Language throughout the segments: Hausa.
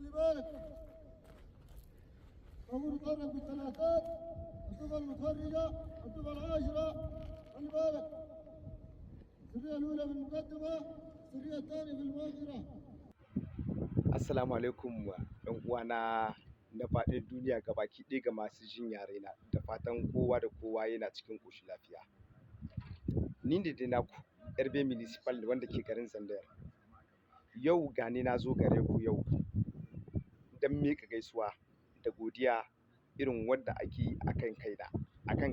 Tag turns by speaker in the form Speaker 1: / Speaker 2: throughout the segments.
Speaker 1: خلي بالك أمر متخرج بالثلاثات، الدفعة المتخرجة الدفعة العاشرة. خلي بالك السرية الأولى في المقدمة، السرية الثانية في المؤخرة.
Speaker 2: Assalamu alaikum ‘yan uwana na faɗin duniya gabaki ɗaya ga masu jin yarena, da fatan kowa da kowa yana cikin ƙoshin lafiya. Ni ne dai naku Yarbe Municipal wanda ke garin Zandar. Yau gani na zo gare ku yau don miƙa gaisuwa da godiya irin wanda ake yi akan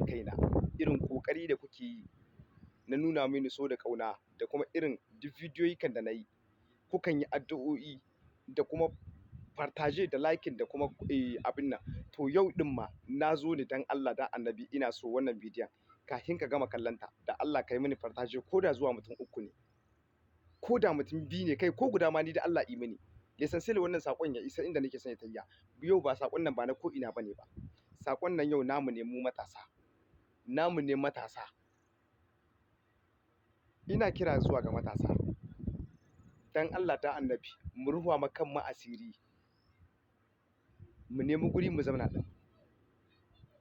Speaker 2: kaina, irin ƙoƙari da kuke yi na nuna mini so da ƙauna, da kuma irin duk bidiyoyikan da na yi kukan yi addu'o'i da kuma partage da liking da kuma abin nan. To yau din ma na zo ne dan Allah dan Annabi, ina so wannan bidiyon kafin ka gama kallonta da Allah ka yi mini partage ko da zuwa mutum 3 ne, ko da mutum 2 ne, kai ko guda ma ni da Allah yi mini ya san sai wannan sakon ya isa inda nake son ya tayya. Yau ba sakon nan ba na ko ina bane ba, sakon nan yau namu ne mu matasa, namu ne matasa. Ina kira zuwa ga matasa dan Allah da Annabi mu ruwa ma kan mu asiri, mu nemi guri mu zauna din.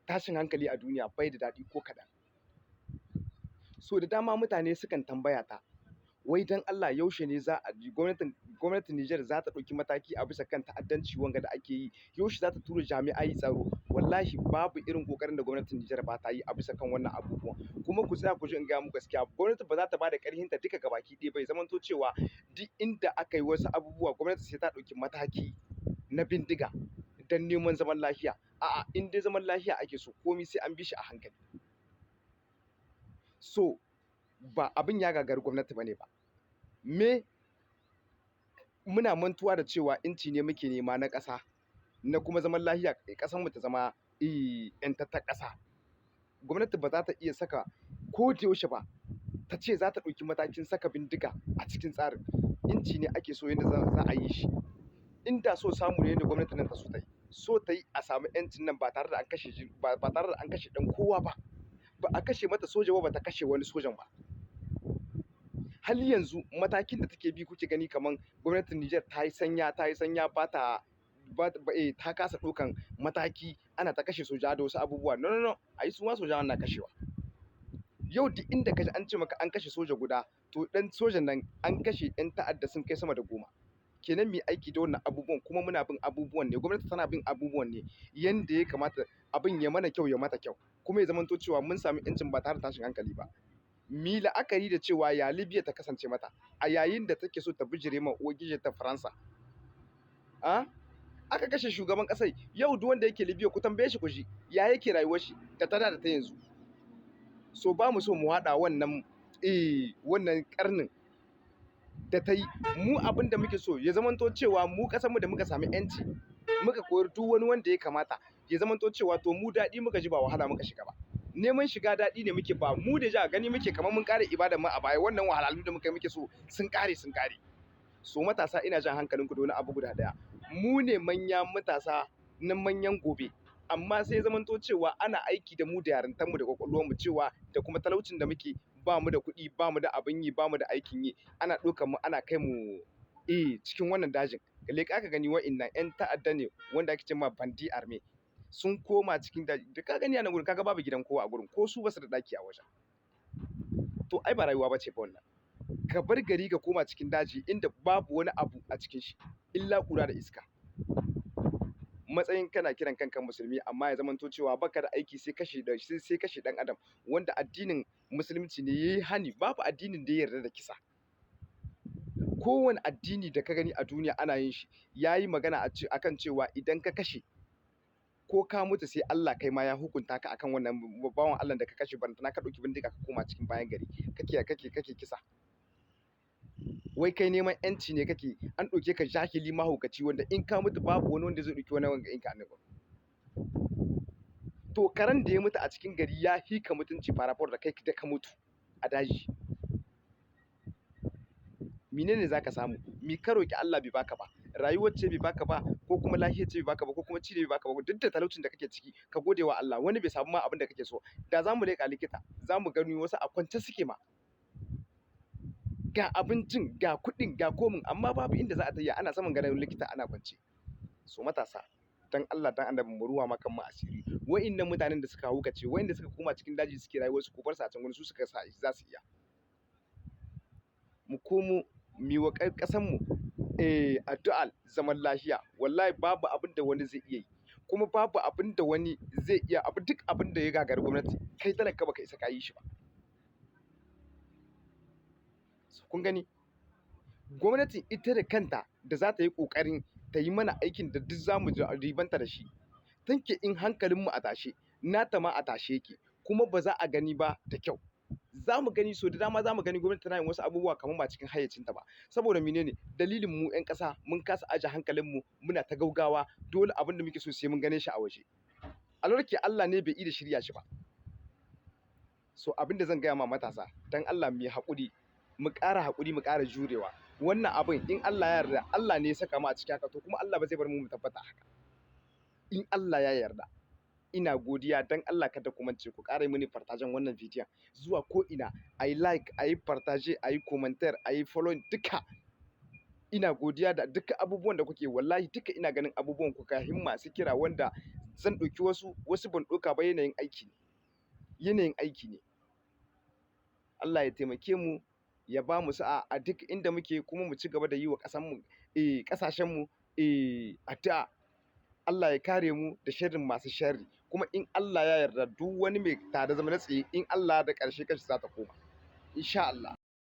Speaker 2: Tashin hankali a duniya bai da daɗi ko kaɗan. So da dama mutane sukan tambaya ta, wai dan Allah yaushe ne za a gwamnatin Nijar za ta ɗauki mataki a bisa kan ta'addanci wanga da ake yi, yaushe za ta tura jami'ai tsaro. Wallahi babu irin ƙoƙarin da gwamnatin Nijar ba ta yi a bisa kan wannan abubuwan. Kuma ku tsaya ku ji in gaya muku gaskiya, gwamnati ba za ta ba da ƙarfinta duka gabaki ɗaya bai zamanto cewa duk inda aka yi wasu abubuwa gwamnati sai ta ɗauki mataki na bindiga don neman zaman lafiya. A'a, in dai zaman lafiya ake so komai sai an bi shi a hankali. So ba abin ya gagari gwamnati bane ba, muna mantuwa da cewa inci ne muke nema na ƙasa, na kuma zaman lafiya ƙasar mu ta zama ƴantattar ƙasa. Gwamnati ba za ta iya saka ko da yaushe ba ta ce za ta ɗauki matakin saka bindiga a cikin tsarin. Inci ne ake so yadda za a yi shi. Inda so samu ne yadda gwamnati nan ta so ta yi a samu ƴancin nan ba tare da an kashe ɗan kowa ba. Ba a kashe mata soja ba, ba ta kashe wani sojan ba. Har yanzu matakin da take bi kuke gani kamar gwamnatin Nijar ta yi sanya ta kasa ɗaukan mataki, ana ta kashe soja da wasu abubuwa. No, a yi su ma soja na kashewa. Yau duk inda ka ji an ce maka an kashe soja guda, to ɗan sojan nan an kashe ɗan ta'adda sun kai sama da 10. Kenan mai aiki da wannan abubuwan, kuma muna bin abubuwan ne, gwamnati tana bin abubuwan ne yanda ya kamata abin ya mana kyau, ya mata kyau, kuma ya zamanto cewa mun sami ƴancin ba tare da tashin hankali ba. Mi la'akari da cewa ya Libya ta kasance mata a yayin da take so ta bijire ma uwargijiyar ta Faransa. Aka kashe shugaban ƙasar. Yau duk wanda yake Libya ku tambaye shi ku ji ya yake rayuwar shi da ta da ta yanzu. So ba mu so mu haɗa wannan ƙarnin da ta yi. Mu abin da muke so ya zamanto cewa mu ƙasar mu da muka sami ƴanci, muka koyar duk wani wanda ya kamata ya zamanto cewa to mu daɗi muka ji ba wahala muka shiga ba. Neman shiga daɗi ne muke, ba mu da ja gani muke kamar mun ƙare ibadar mu a baya, wannan wahalhalu da muke so sun ƙare. So matasa, ina jan hankalinku da wani abu guda ɗaya. Mu ne manyan matasa na manyan gobe, amma sai zamanto cewa ana aiki da mu da yarintar mu da kwakwalwar mu cewa da kuma talaucin da muke, ba mu da kuɗi, ba mu da abin yi, ba mu da aikin yi, ana ɗaukar mu ana kai mu cikin wannan dajin. Ka leƙa ka gani wa'innan ƴan ta'adda ne wanda ake cewa bandi arme, sun koma cikin daji. Da ka gani a nan gurin kaga babu gidan kowa a gurin, ko su basu da ɗaki a wajen. To ai ba rayuwa bace ba wannan. Ka bar gari ka koma cikin daji inda babu wani abu a cikin shi illa ƙura da iska. Matsayin kana kiran kanka musulmi, amma ya zamanto cewa baka da aiki sai kashe ɗan adam, wanda addinin musulunci ne yayi hani. Babu addinin da ya yarda da kisa. Kowane addini da ka gani a duniya ana yin shi yayi magana akan cewa idan ka kashe ko ka mutu sai Allah kai ma ya hukunta ka akan wannan bawan Allah da ka kashe. Barantana ka ɗauki bindiga ka koma cikin bayan gari kake kisa. Wai kai neman ƴanci ne kake, an ɗauke ka jahili mahaukaci wanda in ka mutu babu wani wanda zai ɗauki wani wanga in ka annabi. To karen da ya mutu a cikin gari ya hika mutunci farafar da kai da ka mutu a daji. Menene za ka samu? Mi ka roƙi Allah bai baka ba? Rayuwar ce bai baka ba, ko kuma lafiyar ce bai baka ba, ko kuma ci ne bai baka ba? Duk da talaucin da kake ciki ka gode wa Allah, wani bai samu ma abin da kake so. Da za mu leƙa likita za mu gani wasu a kwance suke ma, ga abincin, ga kuɗin, ga komin, amma babu inda za a tayya, ana saman gadon likita ana kwance. So matasa, dan Allah dan annabi mu ruwa ma kanmu asiri. Wa'innan mutanen da suka haukace, wa'inda suka koma cikin daji suke rayuwar su, ku bar su a can gurin, su suka sa za su iya. Mu komo mu yi wa ƙasanmu addu'ar zaman lafiya. Wallahi babu abin da wani zai iya yi, kuma babu abin da wani zai iya, duk abin da ya gagari gwamnati, kai talaka baka isa ka yi shi ba. Kun gani, gwamnati ita da kanta da za ta yi ƙoƙarin ta yi mana aikin da duk za mu ribanta da shi, tanke in hankalinmu a tashe, nata ma a tashe yake, kuma ba za a gani ba da kyau. Za mu gani, so da dama za mu gani gwamnati tana yin wasu abubuwa kamar ba cikin hayyacinta ba. Saboda menene? Dalilin mu 'yan ƙasa mun kasa aje hankalinmu, muna ta gaugawa, dole abin da muke so sai mun gane shi a waje. Alhaki Allah ne bai iya shirya shi ba. So abin da zan gaya ma matasa, dan Allah mu yi haƙuri, mu ƙara haƙuri, mu ƙara jurewa. Wannan abin in Allah ya yarda, Allah ne ya saka mu a cikin haka, to kuma Allah ba zai bar mu mu tabbata haka. In Allah ya yarda. Ina godiya, dan Allah kada ku mance ku ƙara mini partajen wannan bidiyon zuwa ko ina, ayi like, ayi partage, ayi commentaire, ayi following duka. Ina godiya da duka abubuwan da kuke, wallahi duka ina ganin abubuwan ku, kafin masu kira wanda zan ɗauki wasu ban ɗauka ba, yanayin aiki ne. Allah ya taimake mu, ya ba mu sa'a a duk inda muke, kuma mu ci gaba da yi wa ƙasashenmu addu'a. Allah ya kare mu da sharrin masu sharri, kuma in Allah ya yarda duk wani mai tada zaune tsaye, in Allah da ƙarshe kanshi za ta koma, insha Allah.